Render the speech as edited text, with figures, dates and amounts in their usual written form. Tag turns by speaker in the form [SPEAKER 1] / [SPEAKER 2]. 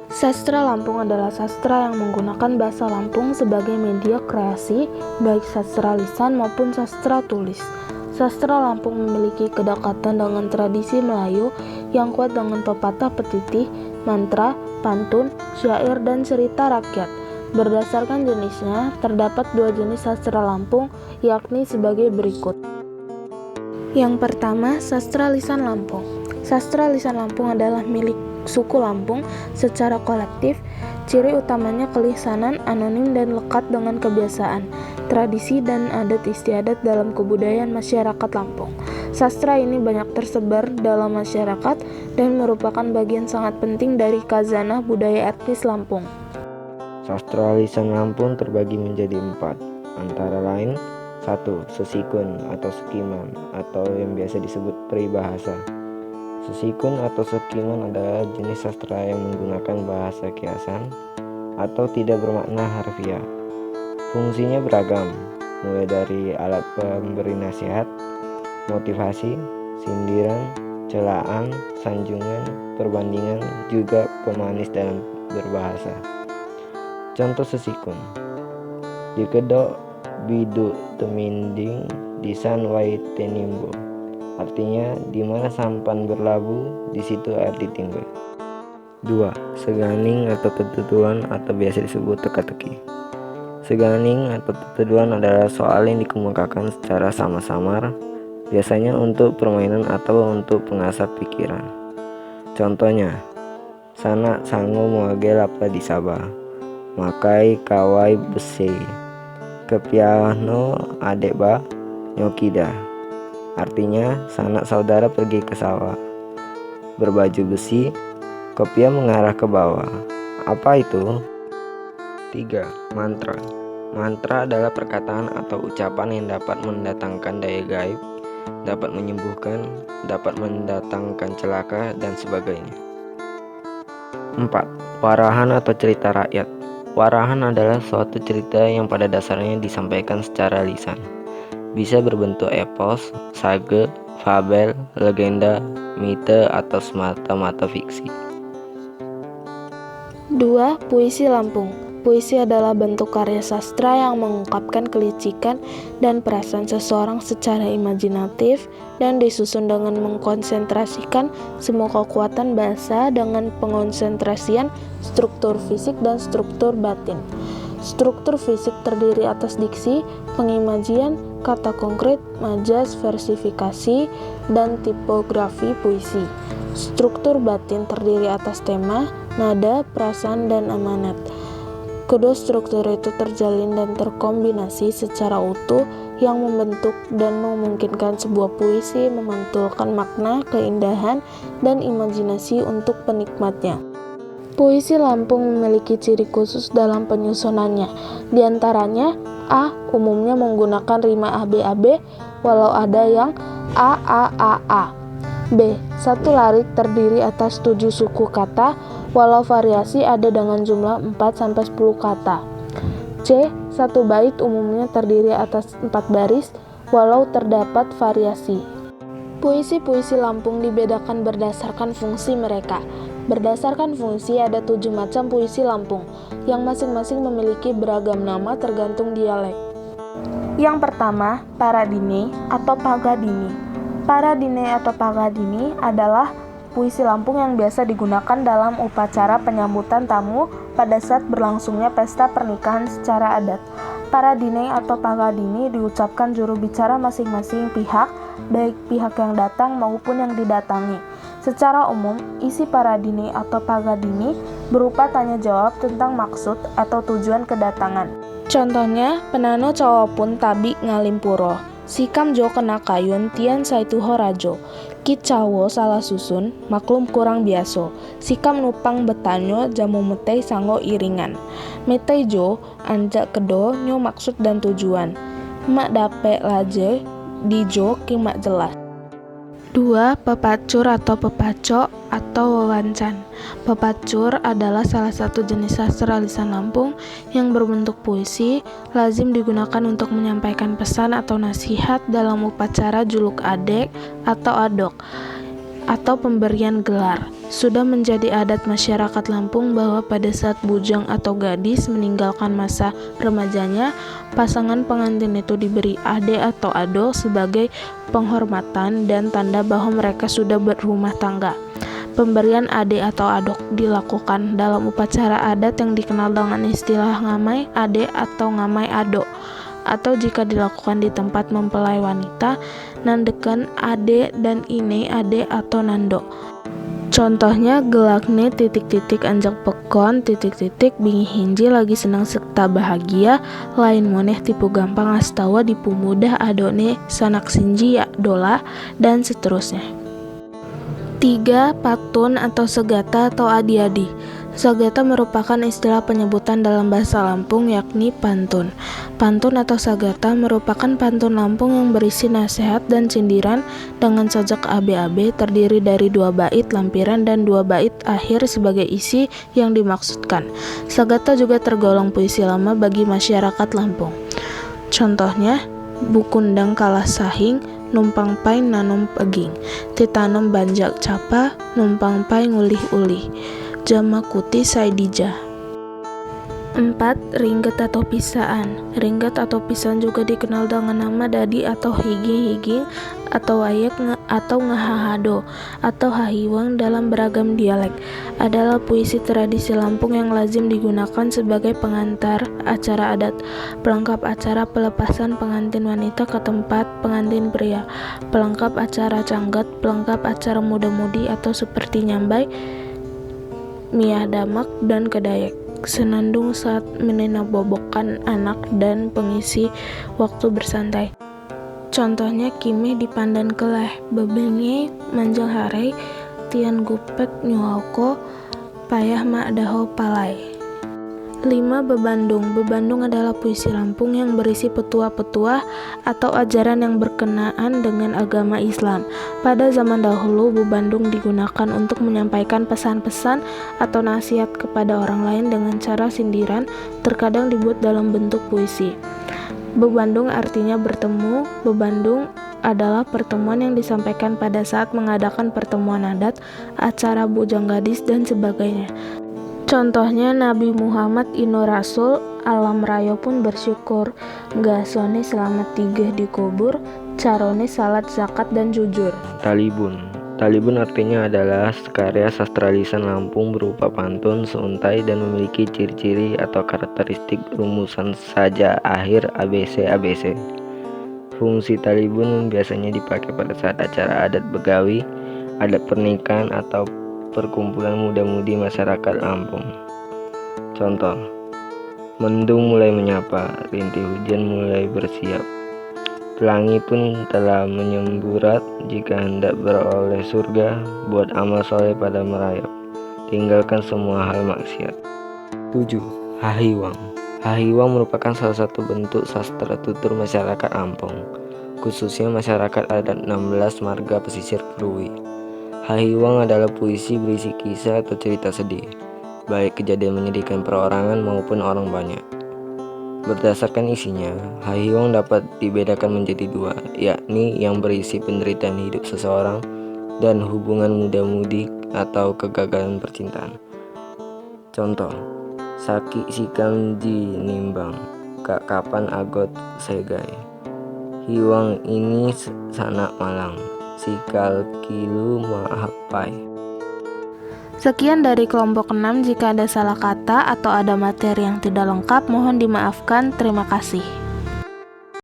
[SPEAKER 1] Sastra Lampung adalah sastra yang menggunakan bahasa Lampung sebagai media kreasi, baik sastra lisan maupun sastra tulis. Sastra Lampung memiliki kedekatan dengan tradisi Melayu yang kuat dengan pepatah petitih, mantra, pantun, syair, dan cerita rakyat. Berdasarkan jenisnya, terdapat 2 jenis sastra Lampung, yakni sebagai berikut. Yang pertama, sastra lisan Lampung. Sastra lisan Lampung adalah milik suku Lampung secara kolektif. Ciri utamanya kelisanan, anonim, dan lekat dengan kebiasaan, tradisi, dan adat istiadat dalam kebudayaan masyarakat Lampung. Sastra ini banyak tersebar dalam masyarakat dan merupakan bagian sangat penting dari khazanah budaya etnis Lampung.
[SPEAKER 2] Sastra lisan Lampung terbagi menjadi 4, antara lain 1. Sesikun atau sekiman atau yang biasa disebut peribahasa. Sesikun atau sekiman adalah jenis sastra yang menggunakan bahasa kiasan atau tidak bermakna harfiah. Fungsinya beragam, mulai dari alat pemberi nasihat, motivasi, sindiran, celaan, sanjungan, perbandingan, juga pemanis dalam berbahasa. Contoh sesikun: dikedok biduk teminding disan wai tenimbo. Artinya, di mana sampan berlabuh, di situ air ditinggal. 2. Seganing atau tetuduhan atau biasa disebut teka-teki. Seganing atau tetuduhan adalah soal yang dikemukakan secara samar-samar, biasanya untuk permainan atau untuk pengasah pikiran. Contohnya, sanak sango muage lapa di Sabah, makai kawai besi, kepiano adeba nyokida. Artinya, sanak saudara pergi ke sawah, berbaju besi, kopia mengarah ke bawah. Apa itu? 3. Mantra. Mantra adalah perkataan atau ucapan yang dapat mendatangkan daya gaib, dapat menyembuhkan, dapat mendatangkan celaka, dan sebagainya. 4. Warahan atau cerita rakyat. Warahan adalah suatu cerita yang pada dasarnya disampaikan secara lisan. Bisa berbentuk epos, sage, fabel, legenda, mite, atau semata-mata fiksi.
[SPEAKER 1] 2. Puisi Lampung. Puisi adalah bentuk karya sastra yang mengungkapkan kelicikan dan perasaan seseorang secara imajinatif dan disusun dengan mengkonsentrasikan semua kekuatan bahasa dengan pengonsentrasian struktur fisik dan struktur batin. Struktur fisik terdiri atas diksi, pengimajian, kata konkret, majas, versifikasi, dan tipografi puisi. Struktur batin terdiri atas tema, nada, perasaan, dan amanat. Kedua struktur itu terjalin dan terkombinasi secara utuh yang membentuk dan memungkinkan sebuah puisi memantulkan makna, keindahan, dan imajinasi untuk penikmatnya. Puisi Lampung memiliki ciri khusus dalam penyusunannya. Di antaranya, A. Umumnya menggunakan rima AB-AB, walau ada yang A. B. Satu larik terdiri atas 7 suku kata, walau variasi ada dengan jumlah 4-10 kata. C. Satu bait umumnya terdiri atas 4 baris, walau terdapat variasi. Puisi-puisi Lampung dibedakan berdasarkan fungsi mereka. Berdasarkan fungsi ada 7 macam puisi Lampung, yang masing-masing memiliki beragam nama tergantung dialek. Yang pertama, paradine atau pagadini. Paradine atau pagadini adalah puisi Lampung yang biasa digunakan dalam upacara penyambutan tamu pada saat berlangsungnya pesta pernikahan secara adat. Paradine atau pagadini diucapkan juru bicara masing-masing pihak, baik pihak yang datang maupun yang didatangi. Secara umum, isi paradini atau pagadini berupa tanya jawab tentang maksud atau tujuan kedatangan. Contohnya, penano cawapun tabi ngalimpuro, sikam jo kena kayun tian saituho rajo, kit cawo salah susun, maklum kurang biaso, sikam nupang betanyo jamu metei sango iringan, metei jo anjak kedo nyo maksud dan tujuan, mak dape laje di jo kimak jelas. 2. Pepacur atau pepacok atau wawancan. Pepacur adalah salah satu jenis sastra lisan Lampung yang berbentuk puisi, lazim digunakan untuk menyampaikan pesan atau nasihat dalam upacara juluk adek atau adok, atau pemberian gelar. Sudah menjadi adat masyarakat Lampung bahwa pada saat bujang atau gadis meninggalkan masa remajanya, pasangan pengantin itu diberi ade atau ado sebagai penghormatan dan tanda bahwa mereka sudah berumah tangga. Pemberian ade atau adok dilakukan dalam upacara adat yang dikenal dengan istilah ngamai ade atau ngamai ado, atau jika dilakukan di tempat mempelai wanita, nandekan ade dan ine ade atau nando. Contohnya gelakne anjak pekon bingi hinji lagi senang serta bahagia, lain moneh tipu gampang astawa dipu mudah adone sanak sinji ya dola, dan seterusnya. 3. Patun atau segata atau adi-adi. Sagata merupakan istilah penyebutan dalam bahasa Lampung, yakni pantun. Pantun atau sagata merupakan pantun Lampung yang berisi nasihat dan sindiran dengan sajak abe-abe, terdiri dari 2 bait lampiran dan 2 bait akhir sebagai isi yang dimaksudkan. Sagata juga tergolong puisi lama bagi masyarakat Lampung. Contohnya, Bukundang kalah sahing, numpang pai nanom peging, titanom banjak capa, numpang pai ngulih-ulih, Jamakuti Saidijah. 4. Ringget atau pisaan. Ringget atau pisan juga dikenal dengan nama dadi atau higi-higi atau ayak atau ngahahado atau hahiwang dalam beragam dialek, adalah puisi tradisi Lampung yang lazim digunakan sebagai pengantar acara adat, pelengkap acara pelepasan pengantin wanita ke tempat pengantin pria, pelengkap acara canggat, pelengkap acara muda-mudi atau seperti nyambai, miah damak, dan kedayak, senandung saat meninabobokan anak dan pengisi waktu bersantai. Contohnya kimih dipandan keleh, bebenge manjang harai, tian gupek nyuhauko, payah mak daho palai. 5. Bebandung. Bebandung adalah puisi Lampung yang berisi petuah-petuah atau ajaran yang berkenaan dengan agama Islam. Pada zaman dahulu, bebandung digunakan untuk menyampaikan pesan-pesan atau nasihat kepada orang lain dengan cara sindiran, terkadang dibuat dalam bentuk puisi. Bebandung artinya bertemu. Bebandung adalah pertemuan yang disampaikan pada saat mengadakan pertemuan adat, acara bujang gadis, dan sebagainya. Contohnya Nabi Muhammad Ino Rasul, alam rayo pun bersyukur, gasone selamat 3 dikubur, carone salat zakat dan jujur.
[SPEAKER 2] Talibun. Talibun artinya adalah karya sastra lisan Lampung berupa pantun, seuntai, dan memiliki ciri-ciri atau karakteristik rumusan saja akhir ABC. Fungsi talibun biasanya dipakai pada saat acara adat begawi, adat pernikahan, atau perkumpulan muda-mudi masyarakat Lampung. Contoh, mendung mulai menyapa, rintih hujan mulai bersiap, pelangi pun telah menyemburat, jika hendak beroleh surga, buat amal soleh pada merayap, tinggalkan semua hal maksiat. 7. Hahiwang. Hahiwang merupakan salah satu bentuk sastra tutur masyarakat Lampung, khususnya masyarakat adat 16 marga pesisir Krui. Hahiwang adalah puisi berisi kisah atau cerita sedih, baik kejadian menyedihkan perorangan maupun orang banyak. Berdasarkan isinya, hahiwang dapat dibedakan menjadi 2, yakni yang berisi penderitaan hidup seseorang dan hubungan muda-mudi atau kegagalan percintaan. Contoh, saki sikam ji nimbang, kak kapan agot segai, hiwang ini sanak malang, sikal kilu mahapai.
[SPEAKER 1] Sekian dari kelompok 6. Jika ada salah kata atau ada materi yang tidak lengkap, mohon dimaafkan. Terima kasih.